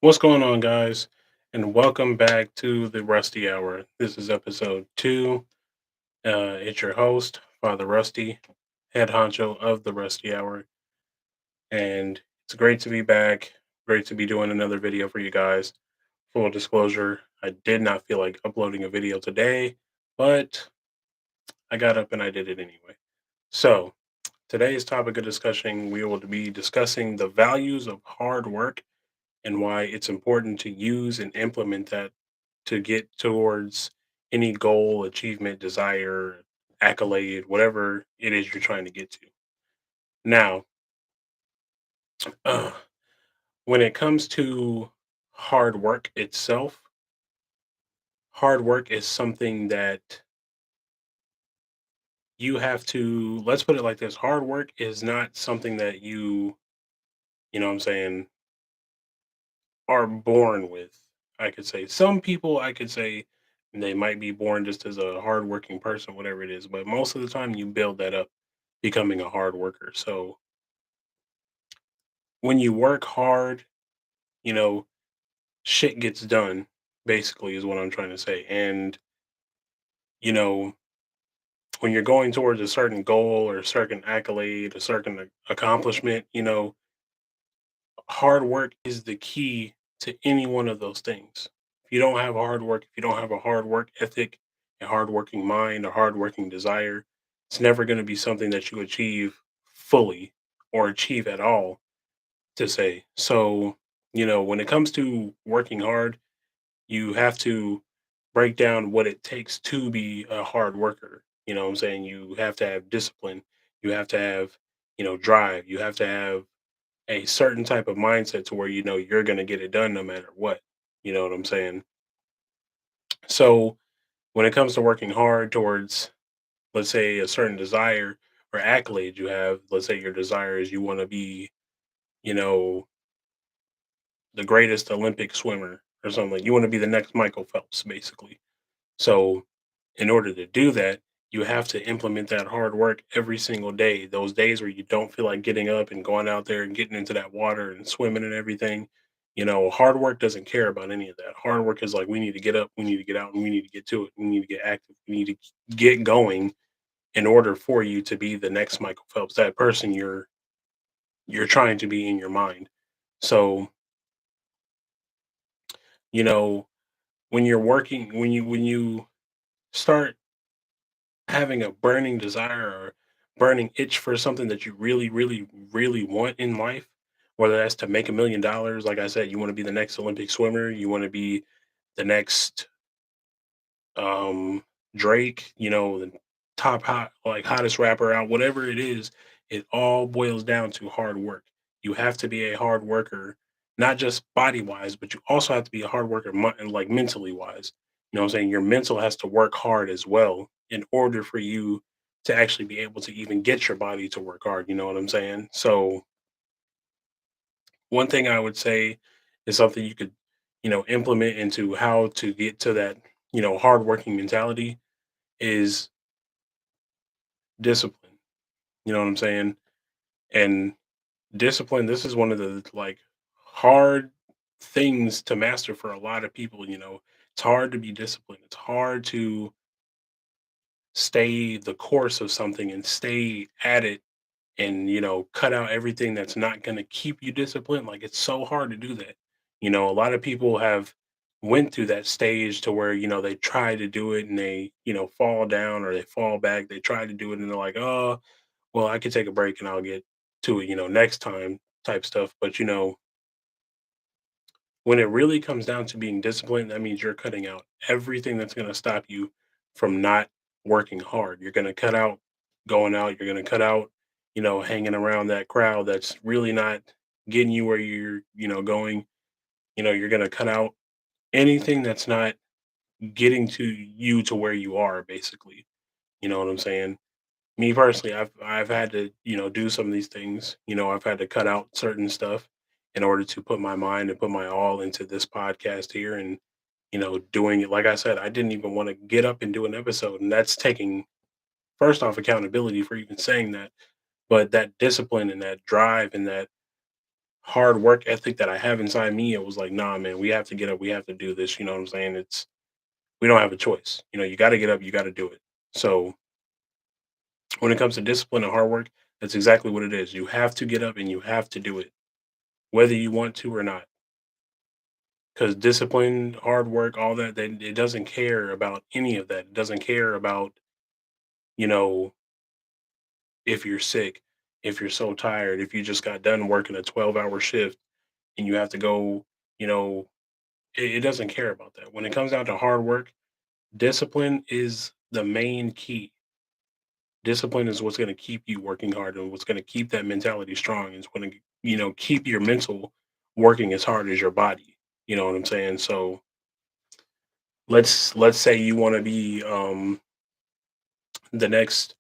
What's going on, guys? And welcome back to the Rusty Hour. This is episode two. It's your host, Father Rusty, head honcho of the Rusty Hour. And it's great to be back. Great to be doing another video for you guys. Full disclosure, I did not feel like uploading a video today, but I got up and I did it anyway. So, today's topic of discussion, we will be discussing the values of hard work and why it's important to use and implement that to get towards any goal, achievement, desire, accolade, whatever it is you're trying to get to. Now, uh, when it comes to hard work itself, hard work is something that you have to, let's put it like this, hard work is not something that you know what I'm saying, are born with. I could say some people, I could say they might be born just as a hardworking person, whatever it is, but most of the time you build that up becoming a hard worker. So when you work hard, you know, shit gets done, basically, is what I'm trying to say. And, you know, when you're going towards a certain goal or a certain accolade, a certain accomplishment, hard work is the key to any one of those things. If you don't have hard work, if you don't have a hard work ethic, a hardworking mind, a hardworking desire, it's never going to be something that you achieve fully or achieve at all to say. So, when it comes to working hard, you have to break down what it takes to be a hard worker. You know what I'm saying? You have to have discipline. You have to have, drive. You have to have a certain type of mindset to where you know you're going to get it done no matter what. You know what I'm saying? So when it comes to working hard towards, let's say, a certain desire or accolade you have, let's say your desire is you want to be, you know, the greatest Olympic swimmer or something. Like you want to be the next Michael Phelps, basically. So in order to do that, you have to implement that hard work every single day. Those days where you don't feel like getting up and going out there and getting into that water and swimming and everything. Hard work doesn't care about any of that. Hard work is like, we need to get up, we need to get out, and we need to get to it. We need to get active. We need to get going in order for you to be the next Michael Phelps, that person you're trying to be in your mind. So, you know, when you're working, when you start having a burning desire or burning itch for something that you really, really, really want in life, whether that's to make $1 million, like I said, you want to be the next Olympic swimmer, you want to be the next um Drake, the top hot like hottest rapper out, whatever it is, it all boils down to hard work. You have to be a hard worker, not just body wise, but you also have to be a hard worker like mentally wise. You know what I'm saying? Your mental has to work hard as well in order for you to actually be able to even get your body to work hard. You know what I'm saying? So one thing I would say is something you could, implement into how to get to that, hardworking mentality is discipline. You know what I'm saying? And discipline, this is one of the like hard things to master for a lot of people. It's hard to be disciplined. It's hard to stay the course of something and stay at it and cut out everything that's not going to keep you disciplined. Like, it's so hard to do that. A lot of people have went through that stage to where they try to do it and they fall down or they fall back. They try to do it and they're like, oh, well, I could take a break and I'll get to it next time, type stuff. But when it really comes down to being disciplined, that means you're cutting out everything that's going to stop you from not working hard. You're going to cut out going out. You're going to cut out, hanging around that crowd that's really not getting you where you're going. You're going to cut out anything that's not getting to you to where you are, basically. You know what I'm saying? Me personally, I've had to, do some of these things. I've had to cut out certain stuff in order to put my mind and put my all into this podcast here and doing it. Like I said, I didn't even want to get up and do an episode, and that's taking first off accountability for even saying that, but that discipline and that drive and that hard work ethic that I have inside me, it was like, nah, man, we have to get up, we have to do this. You know what I'm saying? It's we don't have a choice. You know, you got to get up, you got to do it. So when it comes to discipline and hard work, that's exactly what it is. You have to get up and you have to do it, whether you want to or not. Because discipline, hard work, all that, it doesn't care about any of that. It doesn't care about, you know, if you're sick, if you're so tired, if you just got done working a 12-hour shift and you have to go, you know, it doesn't care about that. When it comes down to hard work, discipline is the main key. Discipline is what's going to keep you working hard and what's going to keep that mentality strong. It's going to, keep your mental working as hard as your body. You know what I'm saying? So let's say you want to be the next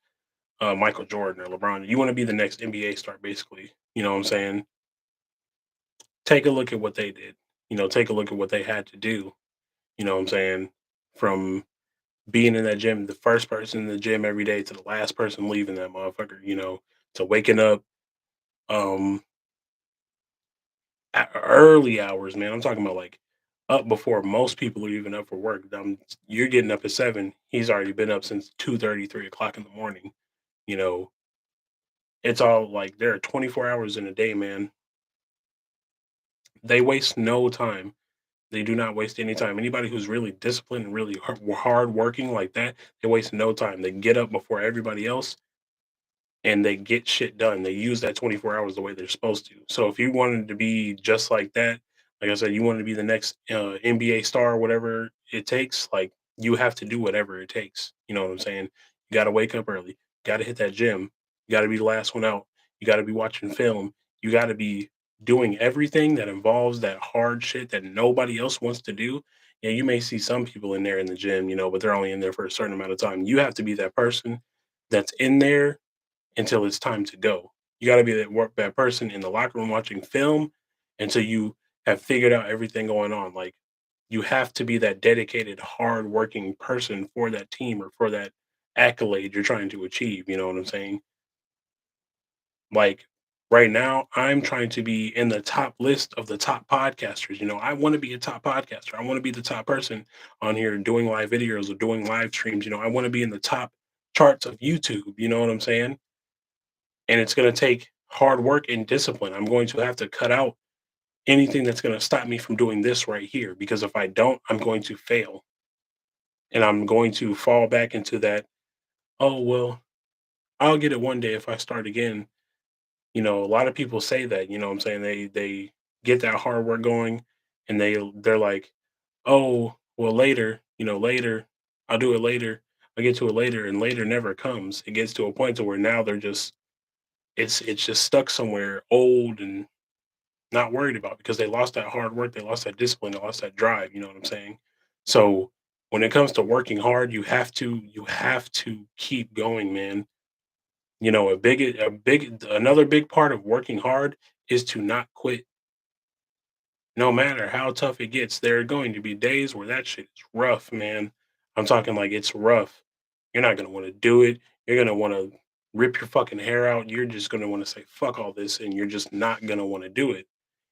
Michael Jordan or LeBron. You want to be the next NBA star, basically. You know what I'm saying? Take a look at what they did. Take a look at what they had to do. You know what I'm saying? From being in that gym, the first person in the gym every day to the last person leaving that motherfucker, to waking up um at early hours, man. I'm talking about like up before most people are even up for work. You're getting up at 7. He's already been up since 2:30, 3 o'clock in the morning. You know, it's all like there are 24 hours in a day, man. They waste no time. They do not waste any time. Anybody who's really disciplined and really hard working like that, they waste no time. They get up before everybody else and they get shit done. They use that 24 hours the way they're supposed to. So if you wanted to be just like that, like I said, you wanted to be the next NBA star, whatever it takes, like you have to do whatever it takes. You know what I'm saying? You got to wake up early. You got to hit that gym. You got to be the last one out. You got to be watching film. You got to be doing everything that involves that hard shit that nobody else wants to do. Yeah, you may see some people in there in the gym, but they're only in there for a certain amount of time. You have to be that person that's in there until it's time to go. You got to be that person in the locker room watching film until you have figured out everything going on. Like you have to be that dedicated, hard-working person for that team or for that accolade you're trying to achieve. You know what I'm saying? Like right now, I'm trying to be in the top list of the top podcasters. I want to be a top podcaster. I want to be the top person on here doing live videos or doing live streams. I want to be in the top charts of YouTube. You know what I'm saying? And it's going to take hard work and discipline. I'm going to have to cut out anything that's going to stop me from doing this right here because if I don't, I'm going to fail and I'm going to fall back into that, oh, well, I'll get it one day if I start again. A lot of people say that, what I'm saying? They get that hard work going and they're like, "Oh, well later, later. I'll do it later. I'll get to it later." And later never comes. It gets to a point to where now they're just it's just stuck somewhere old and not worried about because they lost that hard work, they lost that discipline, they lost that drive, you know what I'm saying? So when it comes to working hard, you have to keep going, man. Another big part of working hard is to not quit. No matter how tough it gets, there are going to be days where that shit is rough, man. I'm talking like it's rough. You're not gonna want to do it. You're gonna want to rip your fucking hair out. You're just gonna want to say fuck all this, and you're just not gonna want to do it.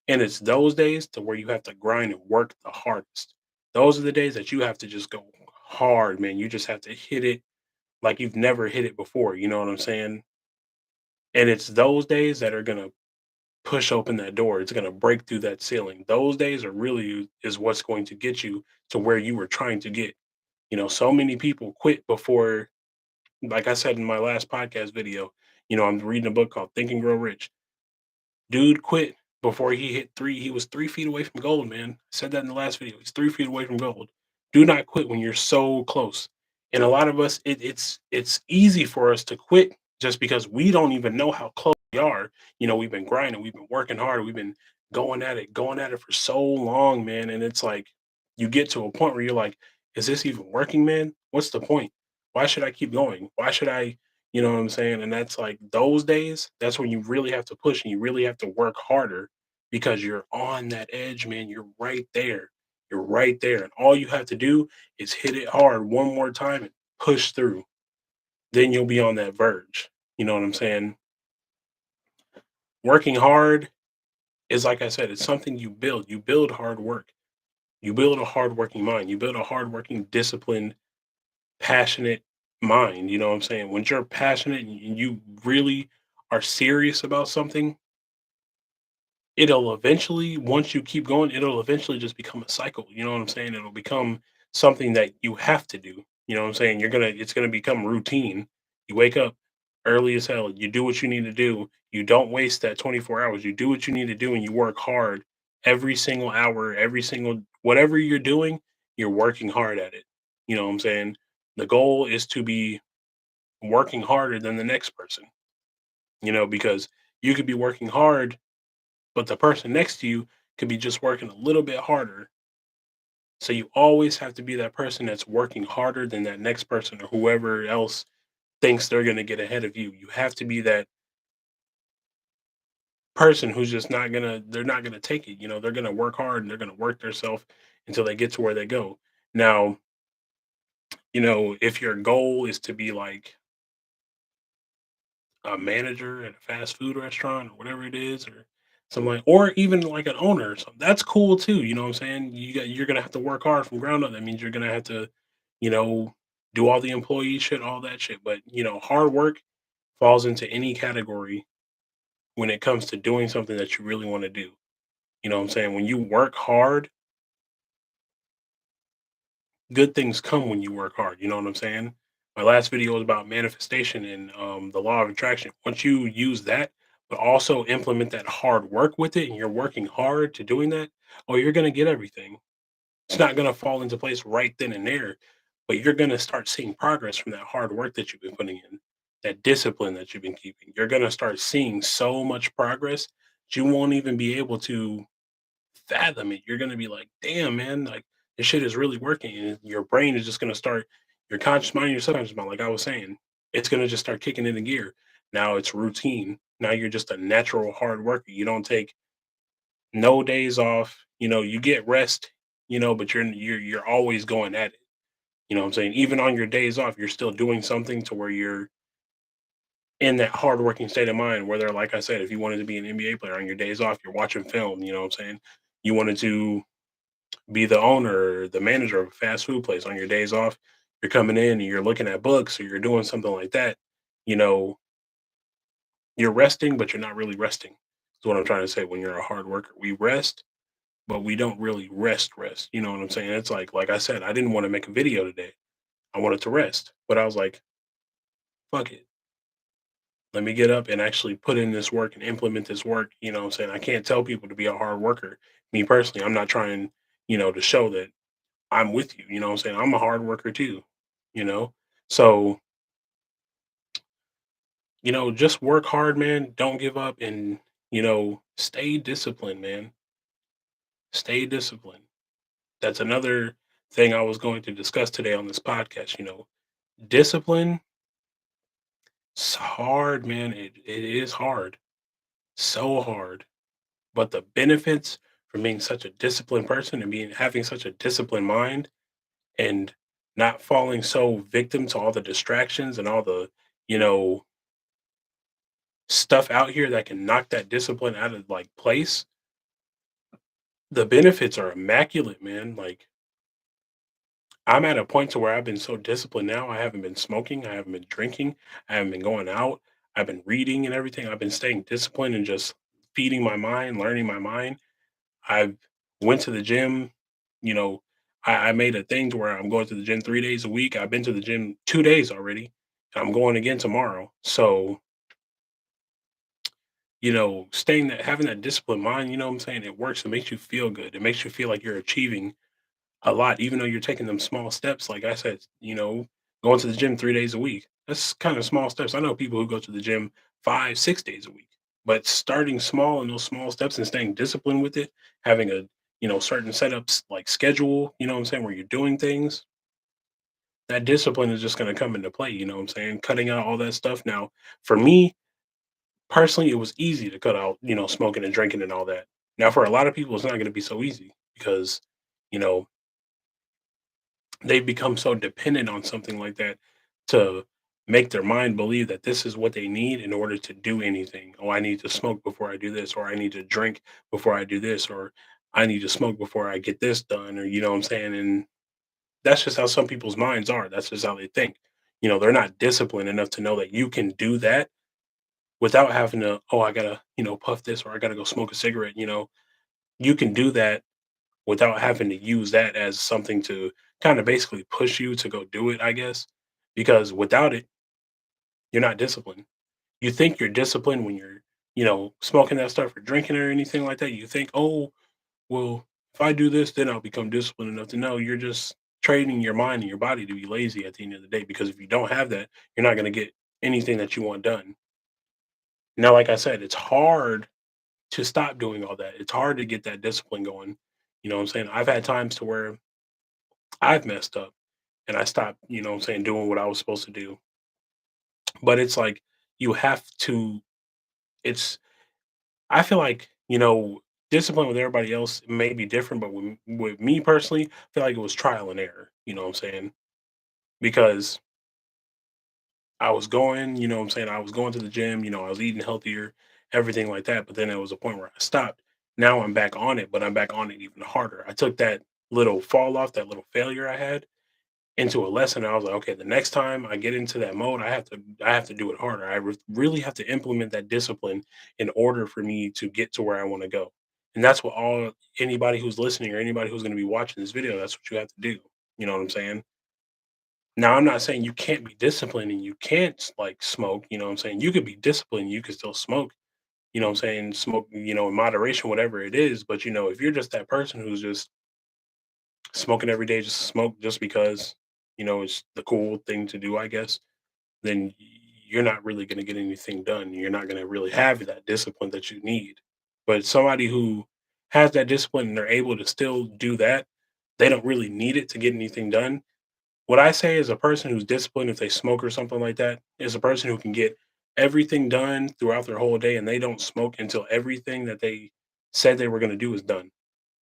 And it's those days to where you have to grind and work the hardest. Those are the days that you have to just go hard, man. You just have to hit it like you've never hit it before. You know what I'm saying? And it's those days that are gonna push open that door. It's gonna break through that ceiling. Those days are really is what's going to get you to where you were trying to get. So many people quit before, like I said in my last podcast video, I'm reading a book called Think and Grow Rich. Dude quit before he hit 3 he was 3 feet away from gold, man. I said that in the last video. He's 3 feet away from gold. Do not quit when you're so close. And a lot of us, it's easy for us to quit just because we don't even know how close we are. We've been grinding, we've been working hard, we've been going at it for so long, man, and it's like, you get to a point where you're like, "Is this even working, man? What's the point? Why should I keep going? Why should I" you know what I'm saying? And that's like those days, that's when you really have to push and you really have to work harder because you're on that edge, man. You're right there. You're right there. And all you have to do is hit it hard one more time and push through. Then you'll be on that verge. You know what I'm saying? Working hard is like I said, it's something you build. You build hard work. You build a hardworking mind. You build a hardworking, disciplined, passionate mind. You know what I'm saying? When you're passionate and you really are serious about something, it'll eventually, once you keep going, it'll eventually just become a cycle. You know what I'm saying? It'll become something that you have to do. You know what I'm saying? It's gonna become routine. You wake up early as hell. You do what you need to do. You don't waste that 24 hours. You do what you need to do and you work hard every single hour, every single, whatever you're doing, you're working hard at it. You know what I'm saying? The goal is to be working harder than the next person, because you could be working hard, but the person next to you could be just working a little bit harder. So you always have to be that person that's working harder than that next person or whoever else thinks they're going to get ahead of you. You have to be that person who's just not going to, they're not going to take it. They're going to work hard and they're going to work themselves until they get to where they go. Now, if your goal is to be like a manager at a fast food restaurant or whatever it is, or something like, or even like an owner or something, that's cool too. You know what I'm saying? You're gonna have to work hard from ground up. That means you're gonna have to, you know, do all the employee shit, all that shit. But hard work falls into any category when it comes to doing something that you really want to do. You know what I'm saying? When you work hard, good things come when you work hard. You know what I'm saying? My last video was about manifestation and the law of attraction. Once you use that, but also implement that hard work with it, and you're working hard to doing that, oh, you're gonna get everything. It's not gonna fall into place right then and there, but you're gonna start seeing progress from that hard work that you've been putting in, that discipline that you've been keeping. You're gonna start seeing so much progress that you won't even be able to fathom it. You're gonna be like, "Damn, man, like this shit is really working." And your brain is just gonna start, your conscious mind, your subconscious mind, like I was saying, it's gonna just start kicking into gear. Now it's routine. Now you're just a natural hard worker. You don't take no days off. You get rest. But you're always going at it. You know what I'm saying? Even on your days off, you're still doing something to where you're in that hardworking state of mind. Whether, like I said, if you wanted to be an NBA player on your days off, you're watching film. You know what I'm saying? You wanted to be the owner or the manager of a fast food place on your days off, you're coming in and you're looking at books or you're doing something like that, you know, you're resting, but you're not really resting. That's what I'm trying to say. When you're a hard worker, we rest, but we don't really rest. You know what I'm saying? It's like I said, I didn't want to make a video today. I wanted to rest, but I was like, fuck it. Let me get up and actually put in this work and implement this work. You know what I'm saying? I can't tell people to be a hard worker. Me personally, I'm not trying, to show that I'm with you, you know what I'm saying? I'm a hard worker too, you know? So, just work hard, man. Don't give up and, stay disciplined, man. Stay disciplined. That's another thing I was going to discuss today on this podcast, Discipline, it's hard, man. It is hard. So hard. But the benefits from being such a disciplined person and being having such a disciplined mind and not falling so victim to all the distractions and all the, you know, stuff out here that can knock that discipline out of like place, the benefits are immaculate, man. Like I'm at a point to where I've been so disciplined now. I haven't been smoking, I haven't been drinking, I haven't been going out, I've been reading and everything. I've been staying disciplined and just feeding my mind, learning my mind. I've went to the gym, you know, I made a thing to where I'm going to the gym 3 days a week. I've been to the gym 2 days already. I'm going again tomorrow. So staying that having that disciplined mind, you know what I'm saying? It works. It makes you feel good. It makes you feel like you're achieving a lot, even though you're taking them small steps. Like I said, going to the gym 3 days a week. That's kind of small steps. I know people who go to the gym 5, 6 days a week. But starting small in those small steps and staying disciplined with it, having a certain setups like schedule, you know what I'm saying, where you're doing things, that discipline is just gonna come into play, you know what I'm saying? Cutting out all that stuff. Now, for me, personally, it was easy to cut out, smoking and drinking and all that. Now, for a lot of people, it's not going to be so easy because, you know, they've become so dependent on something like that to make their mind believe that this is what they need in order to do anything. Oh, I need to smoke before I do this, or I need to drink before I do this, or I need to smoke before I get this done, or you know what I'm saying? And that's just how some people's minds are. That's just how they think. They're not disciplined enough to know that you can do that without having to, oh, I gotta, puff this or I gotta go smoke a cigarette. You can do that without having to use that as something to kind of basically push you to go do it, I guess. Because without it, you're not disciplined. You think you're disciplined when you're, smoking that stuff or drinking or anything like that. You think, oh, well, if I do this, then I'll become disciplined enough to know you're just training your mind and your body to be lazy at the end of the day. Because if you don't have that, you're not going to get anything that you want done. Now, like I said, it's hard to stop doing all that. It's hard to get that discipline going. You know what I'm saying? I've had times to where I've messed up and I stopped, what I'm saying, doing what I was supposed to do. But it's like you have to, it's, I feel like, discipline with everybody else may be different, but with me personally, I feel like it was trial and error. You know what I'm saying? Because I was going, what I'm saying, I was going to the gym, I was eating healthier, everything like that. But then there was a point where I stopped. Now I'm back on it, but I'm back on it even harder. I took that little fall off, that little failure I had into a lesson. I was like, okay, the next time I get into that mode, I have to do it harder. Really have to implement that discipline in order for me to get to where I want to go. And that's what all anybody who's listening or anybody who's going to be watching this video, that's what you have to do. You know what I'm saying? Now, I'm not saying you can't be disciplined and you can't like smoke. You know what I'm saying? You could be disciplined, you could still smoke. You know what I'm saying? Smoke, in moderation, whatever it is. But if you're just that person who's just smoking every day, just smoke just because it's the cool thing to do, I guess, then you're not really going to get anything done. You're not going to really have that discipline that you need. But somebody who has that discipline and they're able to still do that, they don't really need it to get anything done. What I say is a person who's disciplined, if they smoke or something like that, is a person who can get everything done throughout their whole day and they don't smoke until everything that they said they were going to do is done.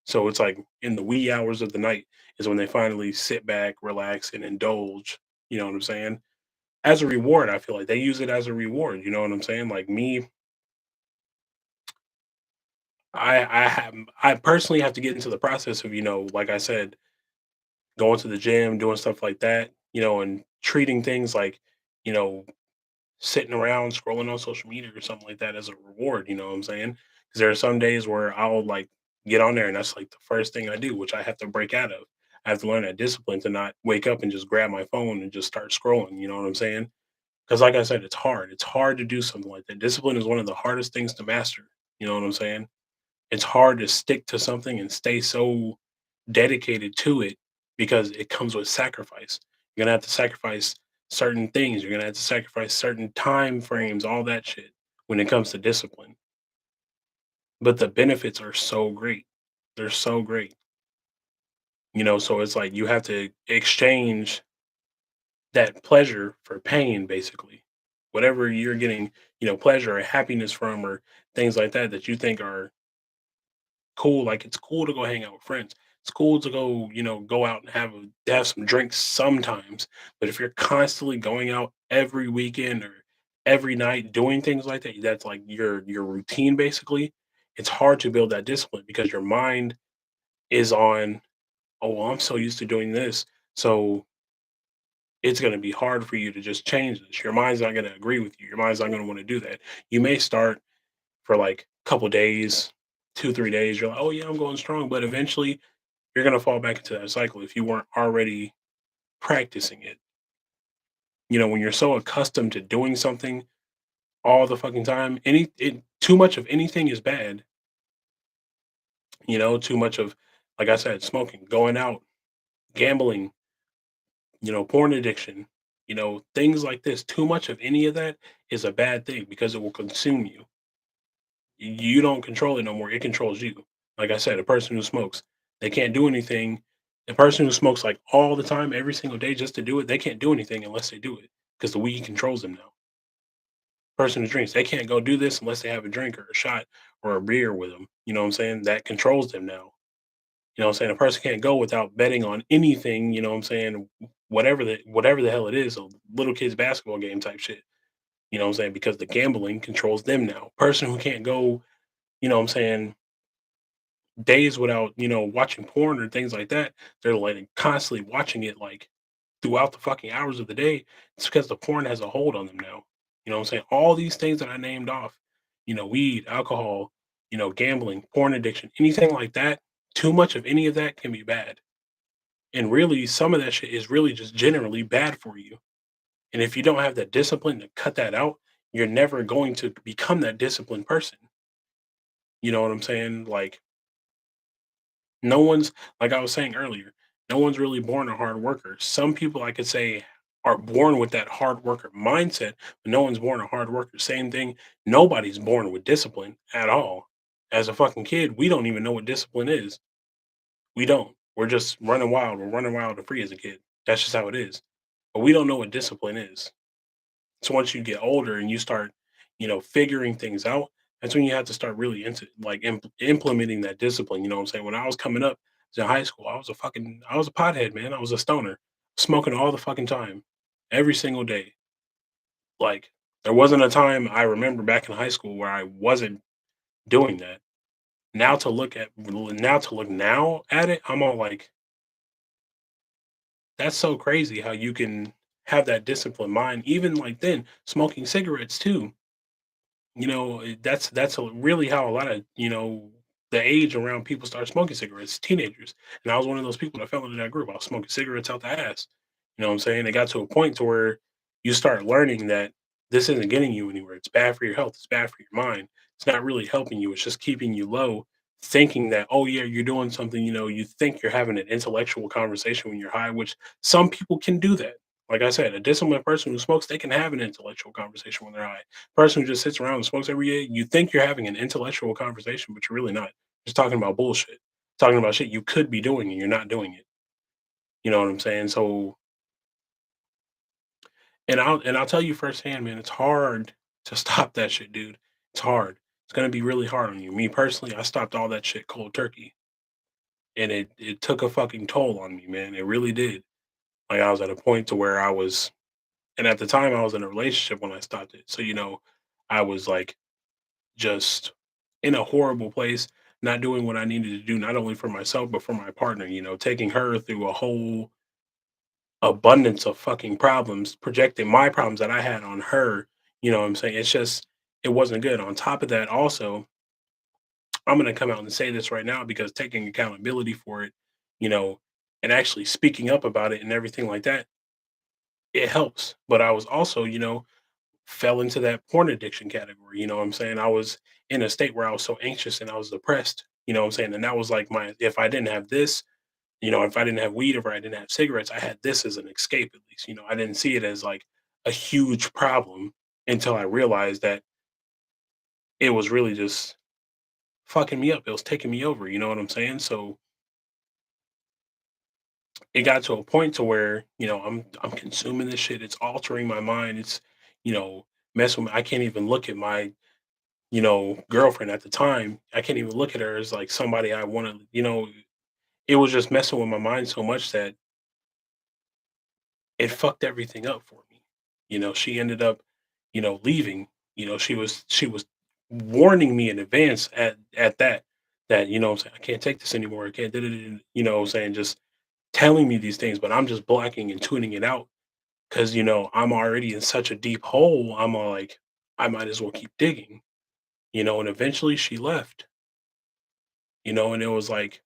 So it's like in the wee hours of the night is when they finally sit back, relax, and indulge. You know what I'm saying? As a reward, I feel like they use it as a reward. You know what I'm saying? Like me, I personally have to get into the process of like I said, going to the gym, doing stuff like that. And treating things like you know sitting around scrolling on social media or something like that as a reward. You know what I'm saying? Because there are some days where I'll like get on there and that's like the first thing I do, which I have to break out of. I have to learn that discipline to not wake up and just grab my phone and just start scrolling. You know what I'm saying? Because like I said, it's hard. It's hard to do something like that. Discipline is one of the hardest things to master. You know what I'm saying? It's hard to stick to something and stay so dedicated to it because it comes with sacrifice. You're gonna have to sacrifice certain things. You're gonna have to sacrifice certain time frames, all that shit when it comes to discipline. But the benefits are so great. They're so great. So it's like you have to exchange that pleasure for pain, basically. Whatever you're getting, pleasure or happiness from or things like that that you think are cool. Like it's cool to go hang out with friends. It's cool to go, go out and have some drinks sometimes. But if you're constantly going out every weekend or every night doing things like that, that's like your routine basically. It's hard to build that discipline because your mind is on, oh, well, I'm so used to doing this. So it's going to be hard for you to just change this. Your mind's not going to agree with you. Your mind's not going to want to do that. You may start for like a couple days, 2, 3 days. You're like, oh, yeah, I'm going strong. But eventually you're going to fall back into that cycle if you weren't already practicing it. When you're so accustomed to doing something all the fucking time, too much of anything is bad. Too much of, like I said, smoking, going out, gambling, porn addiction, things like this. Too much of any of that is a bad thing because it will consume you. You don't control it no more. It controls you. Like I said, a person who smokes, they can't do anything. A person who smokes like all the time, every single day, just to do it, they can't do anything unless they do it because the weed controls them now. Person who drinks, they can't go do this unless they have a drink or a shot or a beer with them. You know what I'm saying? That controls them now. You know what I'm saying? A person can't go without betting on anything, you know what I'm saying, whatever the hell it is, a little kids basketball game type shit. You know what I'm saying? Because the gambling controls them now. Person who can't go, you know what I'm saying, days without, watching porn or things like that, they're like constantly watching it like throughout the fucking hours of the day. It's because the porn has a hold on them now. You know what I'm saying? All these things that I named off, weed, alcohol, gambling, porn addiction, anything like that, too much of any of that can be bad. And really, some of that shit is really just generally bad for you. And if you don't have that discipline to cut that out, you're never going to become that disciplined person. You know what I'm saying? Like, no one's, like I was saying earlier, no one's really born a hard worker. Some people I could say are born with that hard worker mindset, but no one's born a hard worker. Same thing, nobody's born with discipline at all. As a fucking kid, we don't even know what discipline is. We don't. We're just running wild. We're running wild and free as a kid. That's just how it is. But we don't know what discipline is. So once you get older and you start, figuring things out, that's when you have to start really into like implementing that discipline. You know what I'm saying? When I was coming up in high school, I was a pothead, man. I was a stoner, smoking all the fucking time, every single day. Like there wasn't a time I remember back in high school where I wasn't doing that. Now to look now at it, I'm all like, that's so crazy how you can have that disciplined mind. Even like then, smoking cigarettes too. That's really how a lot of, the age around people start smoking cigarettes, teenagers. And I was one of those people that fell into that group. I was smoking cigarettes out the ass. You know what I'm saying? It got to a point to where you start learning that this isn't getting you anywhere. It's bad for your health. It's bad for your mind. It's not really helping you. It's just keeping you low, thinking that, oh yeah, you're doing something, you think you're having an intellectual conversation when you're high, which some people can do that. Like I said, a disciplined person who smokes, they can have an intellectual conversation when they're high. Person who just sits around and smokes every day, you think you're having an intellectual conversation, but you're really not. Just talking about bullshit, talking about shit you could be doing and you're not doing it. You know what I'm saying? So, and I'll tell you firsthand, man, it's hard to stop that shit, dude. It's hard. It's gonna be really hard on you. Me personally, I stopped all that shit cold turkey, and it took a fucking toll on me, man. It really did. Like I was at a point to where and at the time I was in a relationship when I stopped it. So I was like just in a horrible place, not doing what I needed to do, not only for myself, but for my partner, taking her through a whole abundance of fucking problems, projecting my problems that I had on her. You know what I'm saying? It wasn't good. On top of that, also, I'm going to come out and say this right now because taking accountability for it, you know, and actually speaking up about it and everything like that, it helps. But I was also, fell into that porn addiction category. You know what I'm saying? I was in a state where I was so anxious and I was depressed. You know what I'm saying? And that was like if I didn't have this, if I didn't have weed, if I didn't have cigarettes, I had this as an escape at least. I didn't see it as like a huge problem until I realized that it was really just fucking me up. It was taking me over. You know what I'm saying? So it got to a point to where, I'm consuming this shit. It's altering my mind. It's, you know, messing with I can't even look at my girlfriend at the time. I can't even look at her as like somebody I want to, it was just messing with my mind so much that it fucked everything up for me. She ended up, leaving. She was warning me in advance at that, I'm saying, I can't take this anymore. I can't do it. I'm saying, just telling me these things, but I'm just blocking and tuning it out because I'm already in such a deep hole. I'm all like, I might as well keep digging, and eventually she left, and it was like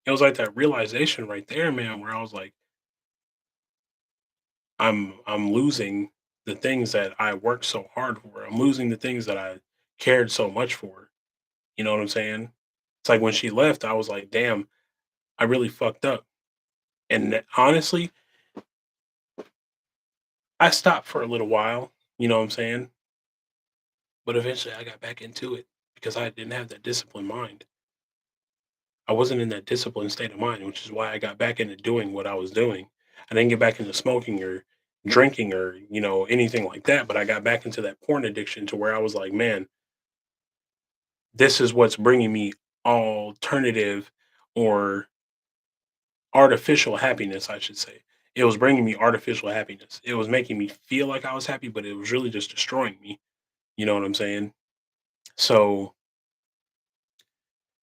that realization right there, man, where I was like, I'm losing the things that I worked so hard for. I'm losing the things that I cared so much for. You know what I'm saying? It's like when she left, I was like, damn, I really fucked up. And honestly, I stopped for a little while, you know what I'm saying? But eventually I got back into it because I didn't have that disciplined mind. I wasn't in that disciplined state of mind, which is why I got back into doing what I was doing. I didn't get back into smoking or drinking or, anything like that, but I got back into that porn addiction to where I was like, man, this is what's bringing me alternative or artificial happiness, I should say. It was bringing me artificial happiness. It was making me feel like I was happy, but it was really just destroying me. You know what I'm saying? So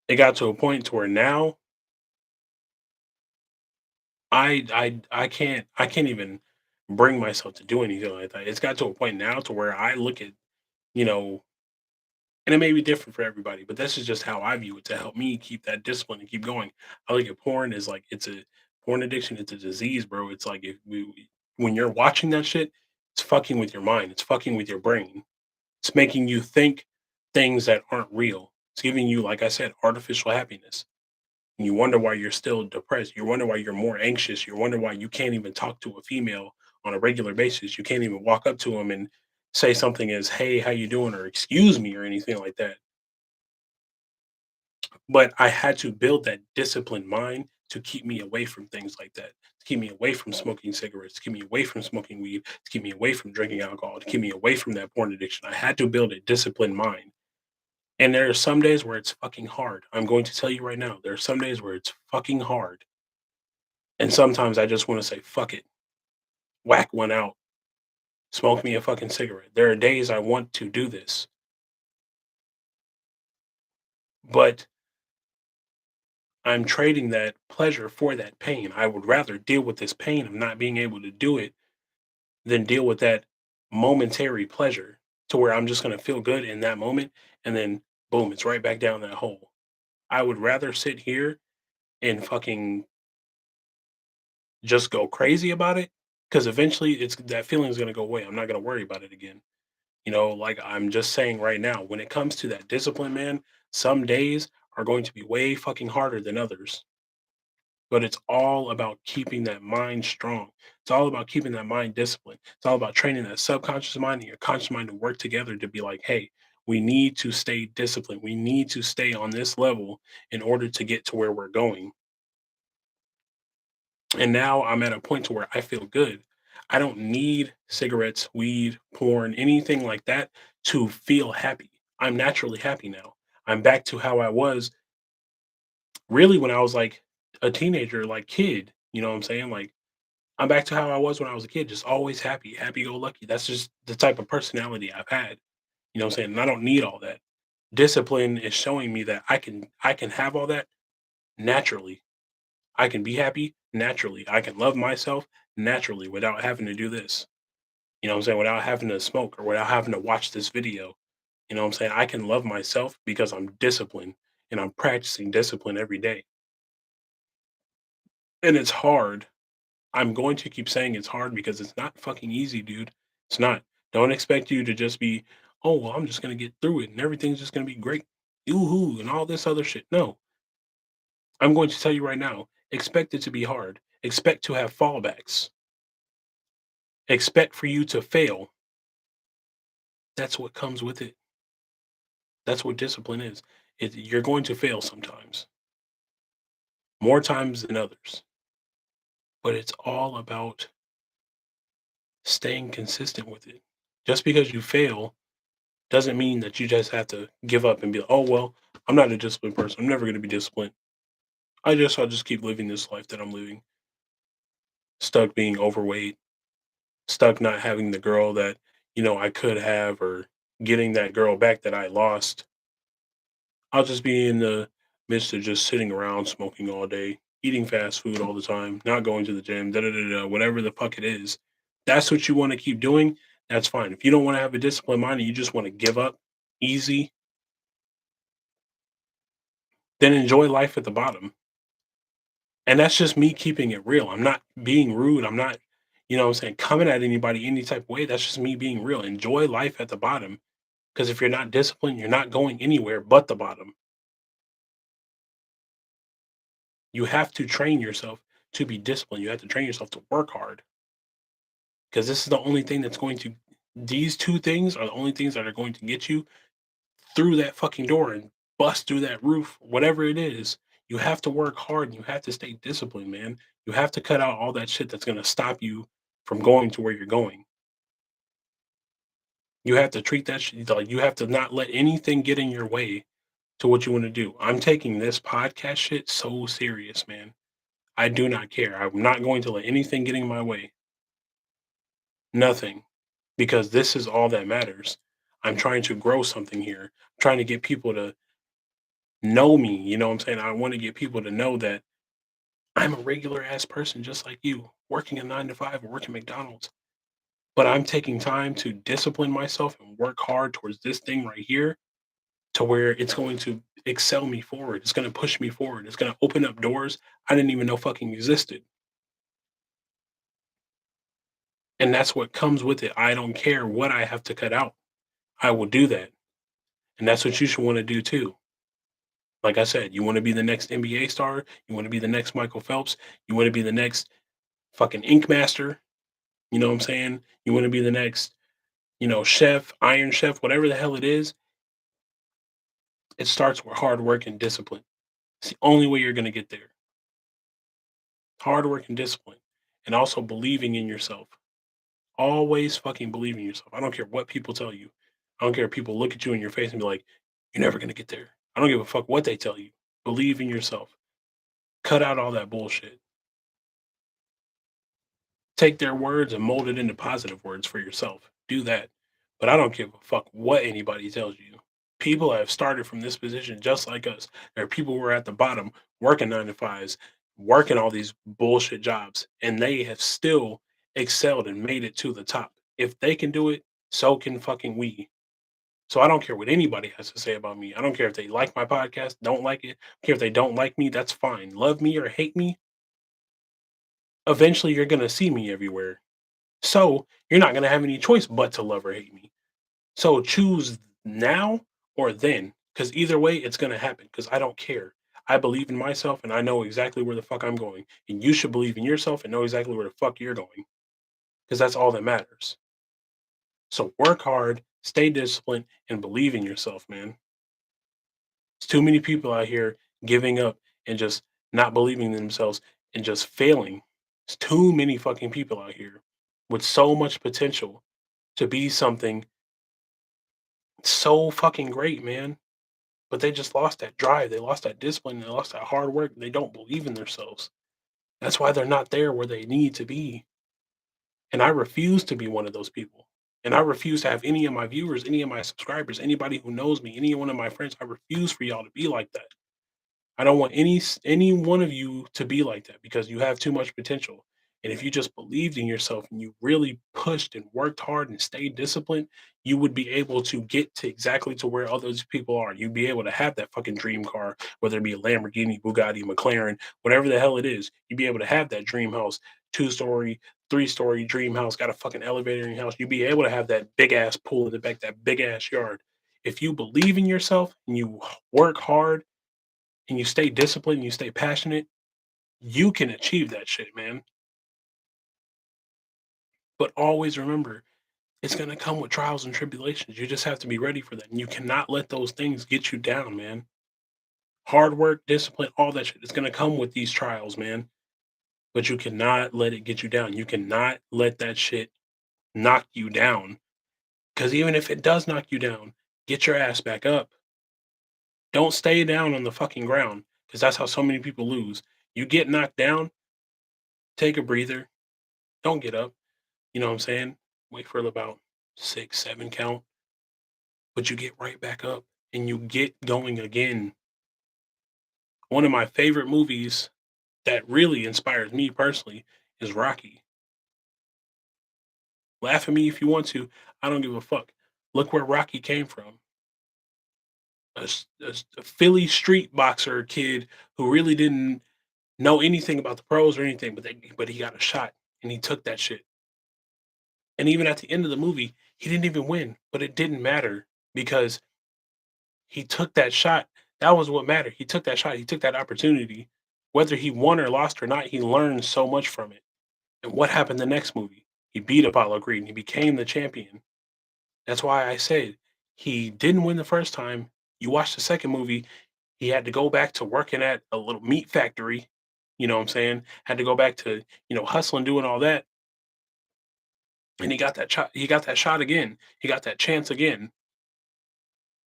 it got to a point to where now I can't even bring myself to do anything like that. It's got to a point now to where I look at, you know, and it may be different for everybody, but this is just how I view it to help me keep that discipline and keep going. I look at porn as like it's a porn addiction, it's a disease, bro. It's like if when you're watching that shit, it's fucking with your mind, it's fucking with your brain. It's making you think things that aren't real. It's giving you, like I said, artificial happiness. And you wonder why you're still depressed. You wonder why you're more anxious. You wonder why you can't even talk to a female on a regular basis. You can't even walk up to them and say something as, "Hey, how you doing?" or "Excuse me," or anything like that. But I had to build that disciplined mind to keep me away from things like that, to keep me away from smoking cigarettes, to keep me away from smoking weed, to keep me away from drinking alcohol, to keep me away from that porn addiction. I had to build a disciplined mind. And there are some days where it's fucking hard. I'm going to tell you right now, there are some days where it's fucking hard. And sometimes I just want to say, fuck it, whack one out, smoke me a fucking cigarette. There are days I want to do this, but I'm trading that pleasure for that pain. I would rather deal with this pain of not being able to do it than deal with that momentary pleasure to where I'm just going to feel good in that moment. And then boom, it's right back down that hole. I would rather sit here and fucking just go crazy about it because eventually it's that feeling is going to go away. I'm not going to worry about it again. Like I'm just saying right now, when it comes to that discipline, man, some days are going to be way fucking harder than others. But it's all about keeping that mind strong. It's all about keeping that mind disciplined. It's all about training that subconscious mind and your conscious mind to work together to be like, hey, we need to stay disciplined. We need to stay on this level in order to get to where we're going. And now I'm at a point to where I feel good. I don't need cigarettes, weed, porn, anything like that to feel happy. I'm naturally happy now. I'm back to how I was really when I was like a teenager, like kid. You know what I'm saying? Like I'm back to how I was when I was a kid, just always happy, happy go lucky. That's just the type of personality I've had. You know what I'm saying? And I don't need all that. Discipline is showing me that I can have all that naturally. I can be happy naturally. I can love myself naturally without having to do this. You know what I'm saying? Without having to smoke or without having to watch this video. You know what I'm saying? I can love myself because I'm disciplined and I'm practicing discipline every day. And it's hard. I'm going to keep saying it's hard because it's not fucking easy, dude. It's not. Don't expect you to just be, oh, well, I'm just going to get through it and everything's just going to be great. Yoo-hoo, and all this other shit. No, I'm going to tell you right now, expect it to be hard. Expect to have fallbacks. Expect for you to fail. That's what comes with it. That's what discipline is. You're going to fail sometimes, more times than others. But it's all about staying consistent with it. Just because you fail doesn't mean that you just have to give up and be like, oh well, I'm not a disciplined person. I'm never going to be disciplined. I'll just keep living this life that I'm living, stuck being overweight, stuck not having the girl that I could have, or getting that girl back that I lost. I'll just be in the midst of just sitting around smoking all day, eating fast food all the time, not going to the gym, da da da da, whatever the fuck it is. That's what you want to keep doing. That's fine. If you don't want to have a disciplined mind and you just want to give up easy, then enjoy life at the bottom. And that's just me keeping it real. I'm not being rude. I'm not, what I'm saying, coming at anybody any type of way. That's just me being real. Enjoy life at the bottom. Because if you're not disciplined, you're not going anywhere but the bottom. You have to train yourself to be disciplined. You have to train yourself to work hard. Because this is the only thing that's going to, these two things are the only things that are going to get you through that fucking door and bust through that roof, whatever it is. You have to work hard and you have to stay disciplined, man. You have to cut out all that shit that's going to stop you from going to where you're going. You have to treat that shit like you have to not let anything get in your way to what you want to do. I'm taking this podcast shit so serious, man. I do not care. I'm not going to let anything get in my way. Nothing. Because this is all that matters. I'm trying to grow something here. I'm trying to get people to know me. You know what I'm saying? I want to get people to know that I'm a regular ass person just like you, working a 9 to 5 or working McDonald's. But I'm taking time to discipline myself and work hard towards this thing right here to where it's going to excel me forward. It's going to push me forward. It's going to open up doors I didn't even know fucking existed. And that's what comes with it. I don't care what I have to cut out. I will do that. And that's what you should want to do too. Like I said, you want to be the next NBA star, you want to be the next Michael Phelps, you want to be the next fucking Ink Master, you know what I'm saying? You want to be the next, chef, Iron Chef, whatever the hell it is. It starts with hard work and discipline. It's the only way you're going to get there. Hard work and discipline. And also believing in yourself. Always fucking believe in yourself. I don't care what people tell you. I don't care if people look at you in your face and be like, you're never going to get there. I don't give a fuck what they tell you. Believe in yourself. Cut out all that bullshit. Take their words and mold it into positive words for yourself. Do that. But I don't give a fuck what anybody tells you. People have started from this position just like us. There are people who are at the bottom working 9 to 5s, working all these bullshit jobs, and they have still excelled and made it to the top. If they can do it, so can fucking we. So I don't care what anybody has to say about me. I don't care if they like my podcast, don't like it. I care if they don't like me, that's fine. Love me or hate me, eventually you're gonna see me everywhere. So you're not gonna have any choice but to love or hate me. So choose now or then, because either way, it's gonna happen. Because I don't care. I believe in myself, and I know exactly where the fuck I'm going. And you should believe in yourself and know exactly where the fuck you're going. Because that's all that matters. So work hard, stay disciplined, and believe in yourself, man. There's too many people out here giving up and just not believing in themselves and just failing. There's too many fucking people out here with so much potential to be something so fucking great, man. But they just lost that drive. They lost that discipline. They lost that hard work. They don't believe in themselves. That's why they're not there where they need to be. And I refuse to be one of those people. And I refuse to have any of my viewers, any of my subscribers, anybody who knows me, any one of my friends. I refuse for y'all to be like that. I don't want any one of you to be like that because you have too much potential. And if you just believed in yourself and you really pushed and worked hard and stayed disciplined, you would be able to get to exactly to where all those people are. You'd be able to have that fucking dream car, whether it be a Lamborghini, Bugatti, McLaren, whatever the hell it is. You'd be able to have that dream house, 2 story, 3 story dream house, got a fucking elevator in your house. You'd be able to have that big ass pool in the back, that big ass yard. If you believe in yourself and you work hard and you stay disciplined, you stay passionate, you can achieve that shit, man. But always remember, it's going to come with trials and tribulations. You just have to be ready for that. And you cannot let those things get you down, man. Hard work, discipline, all that shit. It's going to come with these trials, man. But you cannot let it get you down. You cannot let that shit knock you down. Because even if it does knock you down, get your ass back up. Don't stay down on the fucking ground. Because that's how so many people lose. You get knocked down, take a breather, don't get up. You know what I'm saying? Wait for about 6, 7 count, but you get right back up and you get going again. One of my favorite movies that really inspires me personally is Rocky. Laugh at me if you want to. I don't give a fuck. Look where Rocky came from. A Philly street boxer kid who really didn't know anything about the pros or anything, but he got a shot and he took that shit. And even at the end of the movie, he didn't even win, but it didn't matter because he took that shot. That was what mattered. He took that shot. He took that opportunity. Whether he won or lost or not, he learned so much from it. And what happened the next movie? He beat Apollo Creed and he became the champion. That's why I said he didn't win the first time. You watch the second movie, he had to go back to working at a little meat factory. You know what I'm saying? Had to go back to, hustling, doing all that. And he got that shot. He got that shot again. He got that chance again.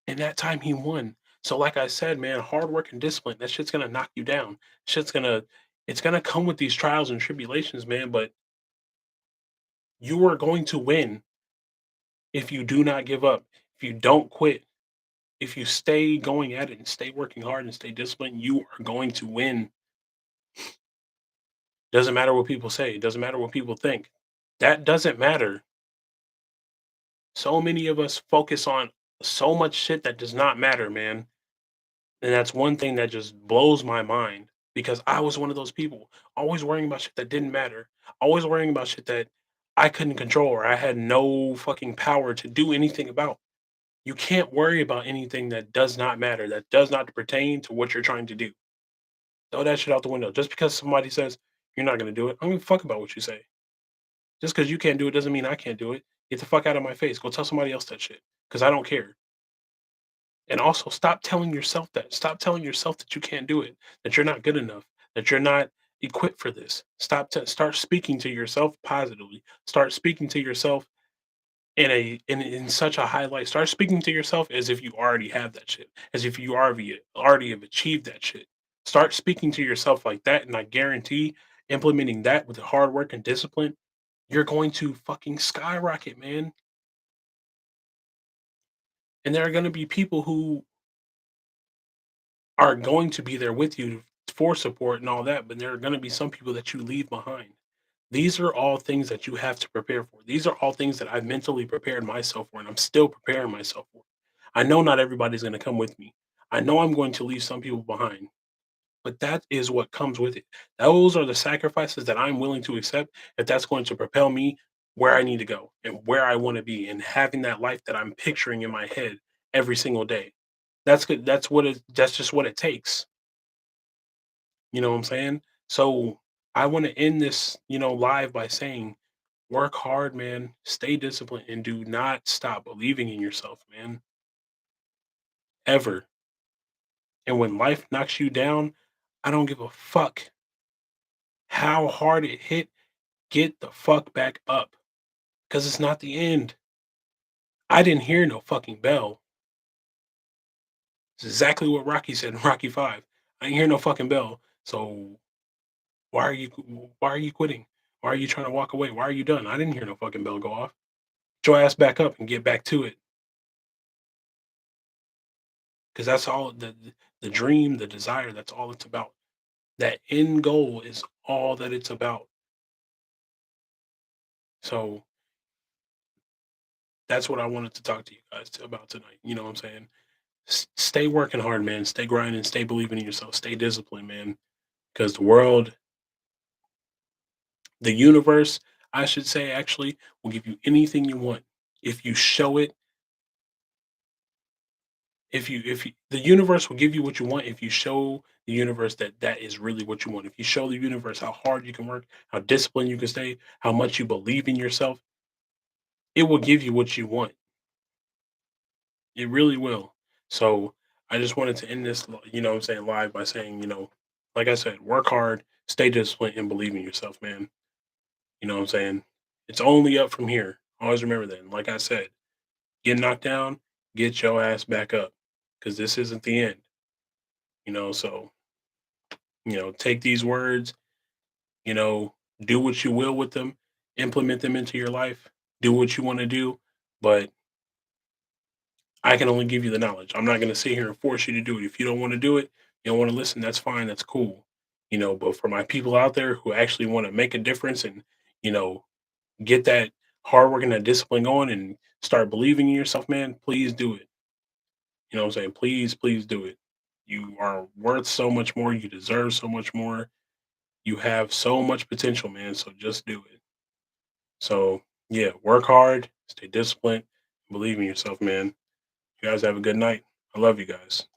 And that time he won. So like I said, man, hard work and discipline, that shit's gonna knock you down. Shit's gonna It's gonna come with these trials and tribulations, man, but you are going to win if you do not give up, if you don't quit, if you stay going at it and stay working hard and stay disciplined, you are going to win. Doesn't matter what people say, it doesn't matter what people think. That doesn't matter. So many of us focus on so much shit that does not matter, man. And that's one thing that just blows my mind because I was one of those people, always worrying about shit that didn't matter, always worrying about shit that I couldn't control or I had no fucking power to do anything about. You can't worry about anything that does not matter, that does not pertain to what you're trying to do. Throw that shit out the window. Just because somebody says you're not going to do it, I don't give a fuck about what you say. Just because you can't do it doesn't mean I can't do it. Get the fuck out of my face. Go tell somebody else that shit because I don't care. And also, stop telling yourself that. Stop telling yourself that you can't do it, that you're not good enough, that you're not equipped for this. Start speaking to yourself positively. Start speaking to yourself in such a highlight. Start speaking to yourself as if you already have that shit, as if you already have achieved that shit. Start speaking to yourself like that, and I guarantee implementing that with hard work and discipline, you're going to fucking skyrocket, man. And there are going to be people who are going to be there with you for support and all that, but there are going to be some people that you leave behind. These are all things that you have to prepare for. These are all things that I've mentally prepared myself for, and I'm still preparing myself for. I know not everybody's going to come with me. I know I'm going to leave some people behind, but that is what comes with it. Those are the sacrifices that I'm willing to accept if that's going to propel me where I need to go and where I want to be and having that life that I'm picturing in my head every single day. That's good. That's just what it takes. You know what I'm saying? So I want to end this, live by saying, work hard, man. Stay disciplined and do not stop believing in yourself, man. Ever. And when life knocks you down, I don't give a fuck how hard it hit. Get the fuck back up. Because it's not the end. I didn't hear no fucking bell. It's exactly what Rocky said in Rocky 5. I didn't hear no fucking bell. So why are you quitting? Why are you trying to walk away? Why are you done? I didn't hear no fucking bell go off. Get your ass back up and get back to it. Because that's all the dream, the desire, that's all it's about. That end goal is all that it's about. So that's what I wanted to talk to you guys about tonight. You know what I'm saying? Stay working hard, man. Stay grinding. Stay believing in yourself. Stay disciplined, man. Because the universe, I should say, actually, will give you anything you want if you show it. If you the universe will give you what you want if you show the universe that that is really what you want. If you show the universe how hard you can work, how disciplined you can stay, how much you believe in yourself, it will give you what you want. It really will. So I just wanted to end this, what I'm saying, live by saying, like I said, work hard, stay disciplined, and believe in yourself, man. You know what I'm saying? It's only up from here. Always remember that. And like I said, get knocked down, get your ass back up, because this isn't the end. So take these words, you know, do what you will with them, implement them into your life, do what you want to do. But I can only give you the knowledge. I'm not going to sit here and force you to do it. If you don't want to do it, you don't want to listen, that's fine, that's cool. But for my people out there who actually want to make a difference and, you know, get that hard work and that discipline going and start believing in yourself, man, please do it. You know what I'm saying? Please, please do it. You are worth so much more. You deserve so much more. You have so much potential, man. So just do it. So yeah, work hard, stay disciplined, believe in yourself, man. You guys have a good night. I love you guys.